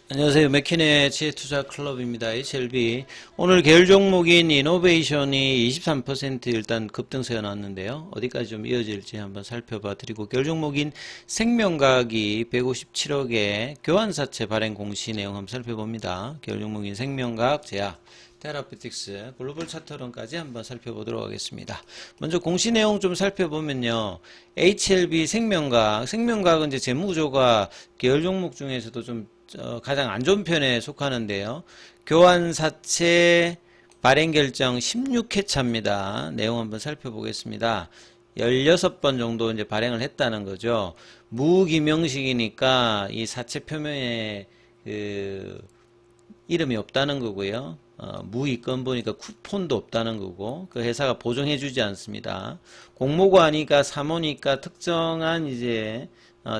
안녕하세요. 맥킨의 지혜투자 클럽입니다. HLB. 오늘 계열 종목인 이노베이션이 23% 일단 급등세가 나왔는데요. 어디까지 좀 이어질지 한번 살펴봐 드리고, 계열 종목인 생명과학이 157억의 교환사채 발행 공시 내용 한번 살펴봅니다. 계열 종목인 생명과학, 제약, 테라피틱스, 글로벌 차트론까지 한번 살펴보도록 하겠습니다. 먼저 공시 내용 좀 살펴보면요. HLB 생명과학은 이제 재무구조가 계열 종목 중에서도 좀 가장 안 좋은 편에 속하는데요. 교환사채 발행 결정 16회차입니다. 내용 한번 살펴보겠습니다. 16번 정도 이제 발행을 했다는 거죠. 무기명식이니까 이 사채 표면에 이름이 없다는 거고요. 무이건 보니까 쿠폰도 없다는 거고, 그 회사가 보증해주지 않습니다. 공모가니까 사모니까 특정한 이제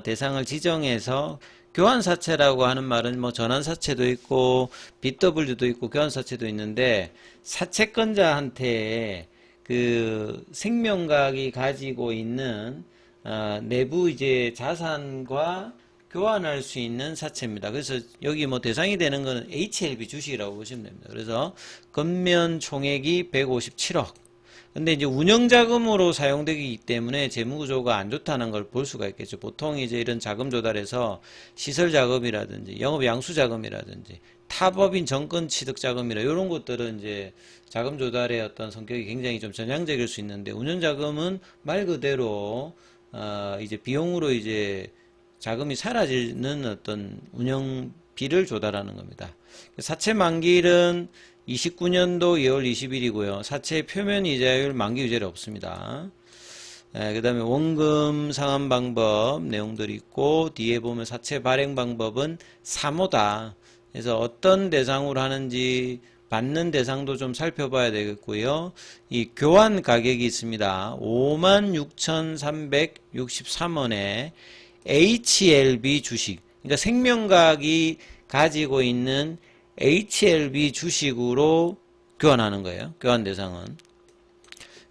대상을 지정해서 교환사채라고 하는 말은 뭐 전환사채도 있고 BW도 있고 교환사채도 있는데, 사채권자한테 그 생명과학이 가지고 있는 내부 이제 자산과 교환할 수 있는 사채입니다. 그래서 여기 뭐 대상이 되는 거는 HLB 주식이라고 보시면 됩니다. 그래서 건면 총액이 157억. 근데 이제 운영자금으로 사용되기 때문에 재무구조가 안 좋다는 걸 볼 수가 있겠죠. 보통 이제 이런 자금 조달에서 시설 자금이라든지 영업 양수 자금이라든지 타법인 정권 취득 자금이라 이런 것들은 이제 자금 조달의 어떤 성격이 굉장히 좀 전향적일 수 있는데, 운영자금은 말 그대로 이제 비용으로 이제 자금이 사라지는 어떤 운영비를 조달하는 겁니다. 사채 만기일은 29년도 2월 20일이고요. 사채 표면 이자율 만기 유죄는 없습니다. 그 다음에 원금 상환 방법 내용들이 있고, 뒤에 보면 사채 발행 방법은 사모다. 그래서 어떤 대상으로 하는지 받는 대상도 좀 살펴봐야 되겠고요. 이 교환 가격이 있습니다. 56,363원에 HLB 주식, 그러니까 생명과학이 가지고 있는 HLB 주식으로 교환하는 거예요. 교환 대상은.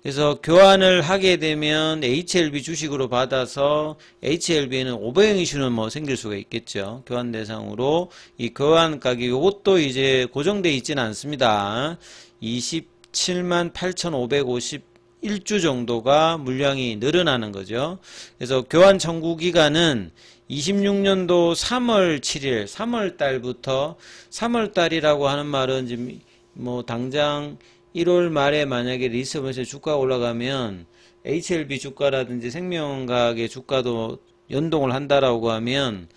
그래서 교환을 하게 되면 HLB 주식으로 받아서 HLB에는 오버행 이슈는 뭐 생길 수가 있겠죠. 교환 대상으로 이 교환 가격, 이것도 이제 고정되어 있지는 않습니다. 27만 8,551주 정도가 물량이 늘어나는 거죠. 그래서 교환 청구 기간은 26년도 3월 7일, 3월 달부터, 3월 달이라고 하는 말은 지금 뭐 당장 1월 말에 만약에 리서브에서 주가가 올라가면 HLB 주가라든지 생명과학의 주가도 연동을 한다라고 하면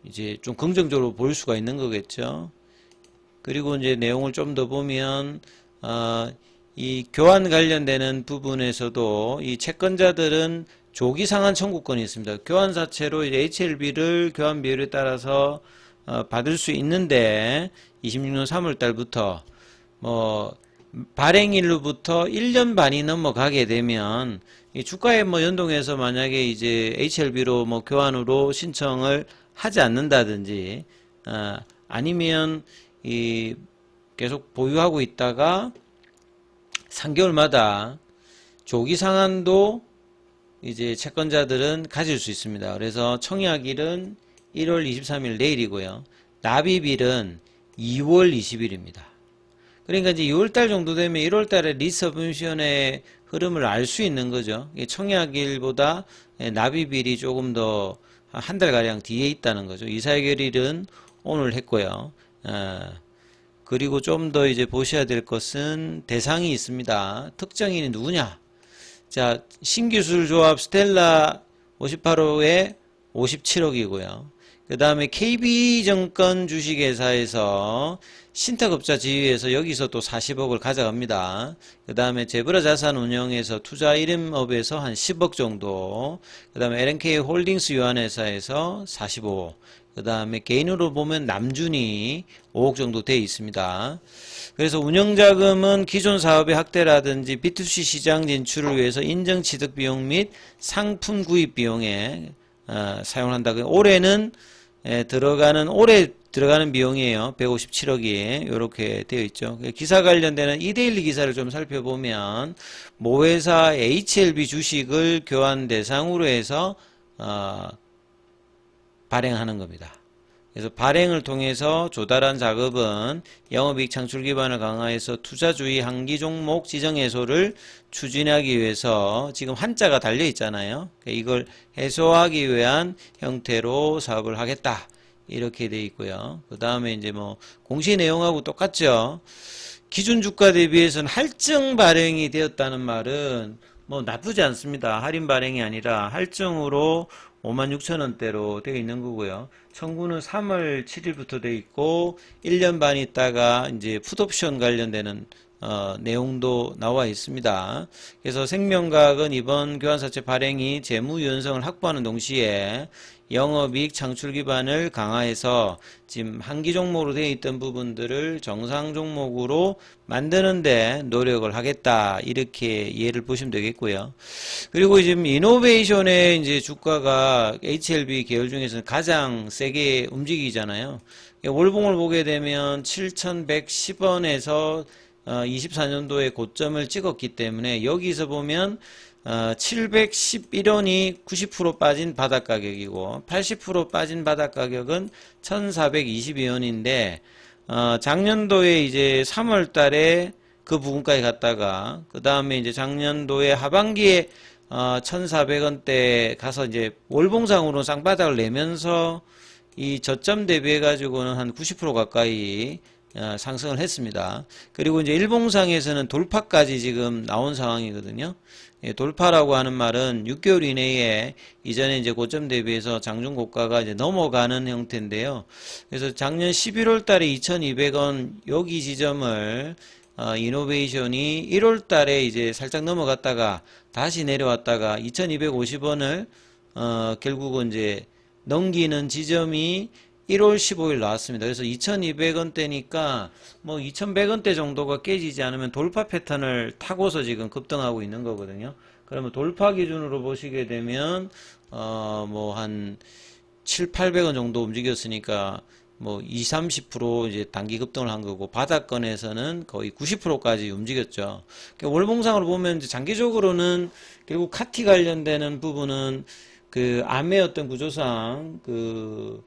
이제 좀 긍정적으로 볼 수가 있는 거겠죠. 그리고 이제 내용을 좀 더 보면 이 교환 관련되는 부분에서도 이 채권자들은 조기 상환 청구권이 있습니다. 교환사채로 이제 HLB를 교환 비율에 따라서 받을 수 있는데, 26년 3월 달부터 뭐 발행일로부터 1년 반이 넘어가게 되면 이 주가에 뭐 연동해서 만약에 이제 HLB로 뭐 교환으로 신청을 하지 않는다든지, 아니면 이 계속 보유하고 있다가 3개월마다 조기 상환도 이제 채권자들은 가질 수 있습니다. 그래서 청약일은 1월 23일 내일이고요. 납입일은 2월 20일입니다. 그러니까 이제 2월달 정도 되면 1월달에 리서브미션의 흐름을 알 수 있는 거죠. 청약일보다 납입일이 조금 더 한 달가량 뒤에 있다는 거죠. 이사결일은 오늘 했고요. 그리고 좀 더 이제 보셔야 될 것은 대상이 있습니다. 특정인이 누구냐? 자, 신기술조합 스텔라 58호에 57억이고요. 그 다음에 KB증권 주식회사에서 신탁업자 지위에서 여기서 또 40억을 가져갑니다. 그 다음에 제브라자산운용에서 투자이름업에서 한 10억 정도, 그 다음에 LNK 홀딩스 유한회사에서 45억, 그 다음에 개인으로 보면 남준이 5억 정도 돼 있습니다. 그래서 운영자금은 기존 사업의 확대라든지 B2C 시장 진출을 위해서 인정취득 비용 및 상품 구입 비용에 사용한다. 올해는 올해 들어가는 비용이에요. 157억이 이렇게 되어 있죠. 기사 관련되는 이데일리 기사를 좀 살펴보면 모회사 HLB 주식을 교환 대상으로 해서 발행하는 겁니다. 그래서 발행을 통해서 조달한 자금은 영업이익 창출 기반을 강화해서 투자주의 한기 종목 지정 해소를 추진하기 위해서 지금 한자가 달려 있잖아요. 이걸 해소하기 위한 형태로 사업을 하겠다. 이렇게 돼 있고요. 그 다음에 이제 뭐 공시 내용하고 똑같죠. 기준 주가 대비해서는 할증 발행이 되었다는 말은 뭐 나쁘지 않습니다. 할인 발행이 아니라 할증으로 56,000원대로 되어 있는 거고요. 청구는 3월 7일부터 되어 있고 1년 반 있다가 이제 풋옵션 관련되는 내용도 나와 있습니다. 그래서 생명과학은 이번 교환사채 발행이 재무 유연성을 확보하는 동시에 영업이익 창출 기반을 강화해서 지금 한기 종목으로 되어 있던 부분들을 정상 종목으로 만드는데 노력을 하겠다. 이렇게 이해를 보시면 되겠고요. 그리고 지금 이노베이션의 이제 주가가 HLB 계열 중에서는 가장 세게 움직이잖아요. 월봉을 보게 되면 7,110원에서 24년도에 고점을 찍었기 때문에 여기서 보면 711원이 90% 빠진 바닥 가격이고 80% 빠진 바닥 가격은 1422원인데 작년도에 이제 3월 달에 그 부분까지 갔다가 그 다음에 이제 작년도에 하반기에 1400원대 가서 이제 월봉상으로 쌍바닥을 내면서 이 저점 대비해 가지고는 한 90% 가까이 상승을 했습니다. 그리고 이제 일봉상에서는 돌파까지 지금 나온 상황이거든요. 돌파라고 하는 말은 6개월 이내에 이전에 이제 고점 대비해서 장중 고가가 이제 넘어가는 형태인데요. 그래서 작년 11월 달에 2200원 여기 지점을 이노베이션이 1월 달에 이제 살짝 넘어갔다가 다시 내려왔다가 2250원을 결국은 이제 넘기는 지점이 1월 15일 나왔습니다. 그래서 2200원대니까 뭐 2100원대 정도가 깨지지 않으면 돌파 패턴을 타고서 지금 급등하고 있는 거거든요. 그러면 돌파 기준으로 보시게 되면 뭐 한 7, 800원 정도 움직였으니까 뭐 20, 30% 이제 단기 급등을 한 거고 바닥권에서는 거의 90%까지 움직였죠. 그러니까 월봉상으로 보면 이제 장기적으로는 결국 카티 관련되는 부분은 그 암의 어떤 구조상 그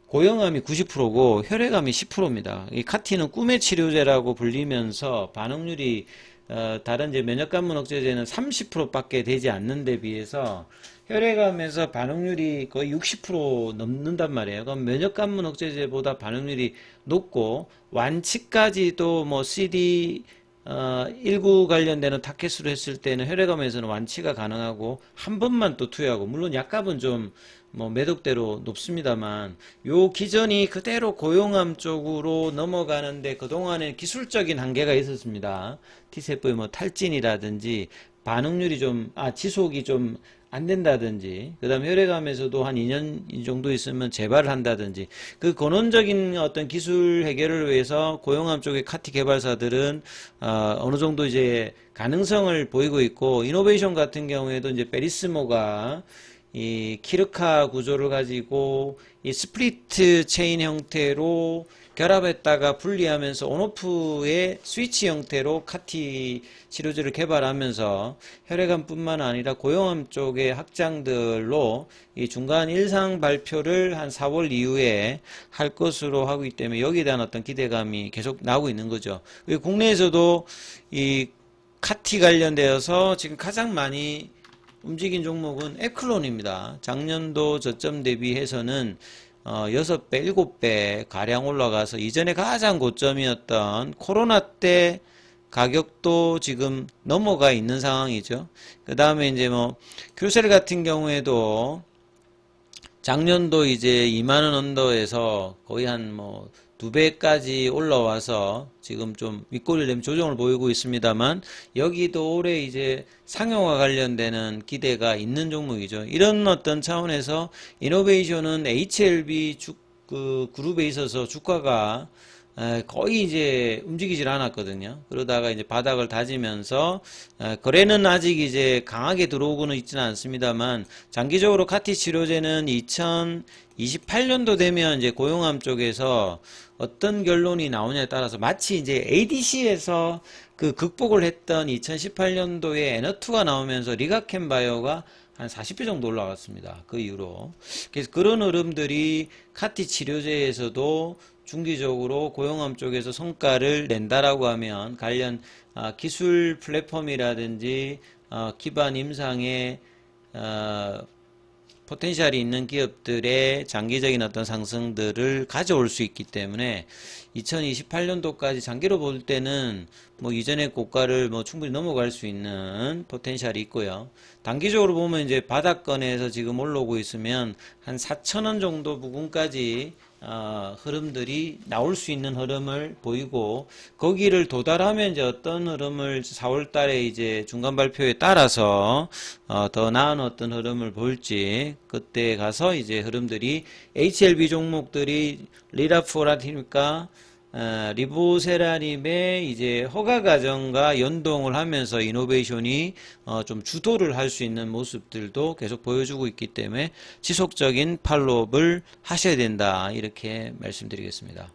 고형암이 90%고 혈액암이 10%입니다. 이 카티는 꿈의 치료제라고 불리면서 반응률이 다른 이제 면역관문 억제제는 30%밖에 되지 않는 데 비해서 혈액암에서 반응률이 거의 60% 넘는단 말이에요. 그럼 면역관문 억제제보다 반응률이 높고 완치까지도 뭐 CD 19 관련되는 타켓으로 했을 때는 혈액암에서는 완치가 가능하고 한 번만 또 투여하고 물론 약값은 좀 뭐 매독대로 높습니다만 요 기전이 그대로 고용암 쪽으로 넘어가는데 그동안에 기술적인 한계가 있었습니다. T세포의 뭐 탈진이라든지 반응률이 좀 지속이 좀 안 된다든지 그 다음에 혈액암에서도 한 2년 정도 있으면 재발을 한다든지 그 근원적인 어떤 기술 해결을 위해서 고용암 쪽의 카티 개발사들은 어느 정도 이제 가능성을 보이고 있고 이노베이션 같은 경우에도 이제 베리스모가 이 키르카 구조를 가지고 이 스플리트 체인 형태로 결합했다가 분리하면서 온오프의 스위치 형태로 카티 치료제를 개발하면서 혈액암뿐만 아니라 고형암 쪽의 확장들로 이 중간 일상 발표를 한 4월 이후에 할 것으로 하고 있기 때문에 여기에 대한 어떤 기대감이 계속 나오고 있는 거죠. 그리고 국내에서도 이 카티 관련되어서 지금 가장 많이 움직인 종목은 에클론입니다. 작년도 저점 대비해서는 6배, 7배 가량 올라가서 이전에 가장 고점이었던 코로나 때 가격도 지금 넘어가 있는 상황이죠. 그 다음에 이제 뭐 큐셀 같은 경우에도 작년도 이제 2만원 언더에서 거의 한 뭐 2배까지 올라와서 지금 좀 윗꼬리를 내면 조정을 보이고 있습니다만 여기도 올해 이제 상용화 관련되는 기대가 있는 종목이죠. 이런 어떤 차원에서 이노베이션은 HLB 그룹에 있어서 주가가 거의 이제 움직이질 않았거든요. 그러다가 이제 바닥을 다지면서 거래는 아직 이제 강하게 들어오고는 있지는 않습니다만 장기적으로 카티 치료제는 2028년도 되면 이제 고용암 쪽에서 어떤 결론이 나오냐에 따라서 마치 이제 ADC에서 그 극복을 했던 2018년도에 에너투가 나오면서 리가켄 바이오가 한 40배 정도 올라갔습니다. 그 이후로. 그래서 그런 흐름들이 카티 치료제에서도 중기적으로 고용암 쪽에서 성과를 낸다라고 하면 관련 기술 플랫폼이라든지 기반 임상의 포텐셜이 있는 기업들의 장기적인 어떤 상승들을 가져올 수 있기 때문에 2028년도까지 장기로 볼 때는 뭐 이전의 고가를 뭐 충분히 넘어갈 수 있는 포텐셜이 있고요. 단기적으로 보면 이제 바닥권에서 지금 올라오고 있으면 한 4,000원 정도 부근까지 흐름들이 나올 수 있는 흐름을 보이고, 거기를 도달하면 이제 어떤 흐름을 4월 달에 이제 중간 발표에 따라서 더 나은 어떤 흐름을 볼지, 그때 가서 이제 흐름들이 HLB 종목들이 리라포라티니까 리보세라님의 이제 허가 과정과 연동을 하면서 이노베이션이 좀 주도를 할 수 있는 모습들도 계속 보여주고 있기 때문에 지속적인 팔로업을 하셔야 된다, 이렇게 말씀드리겠습니다.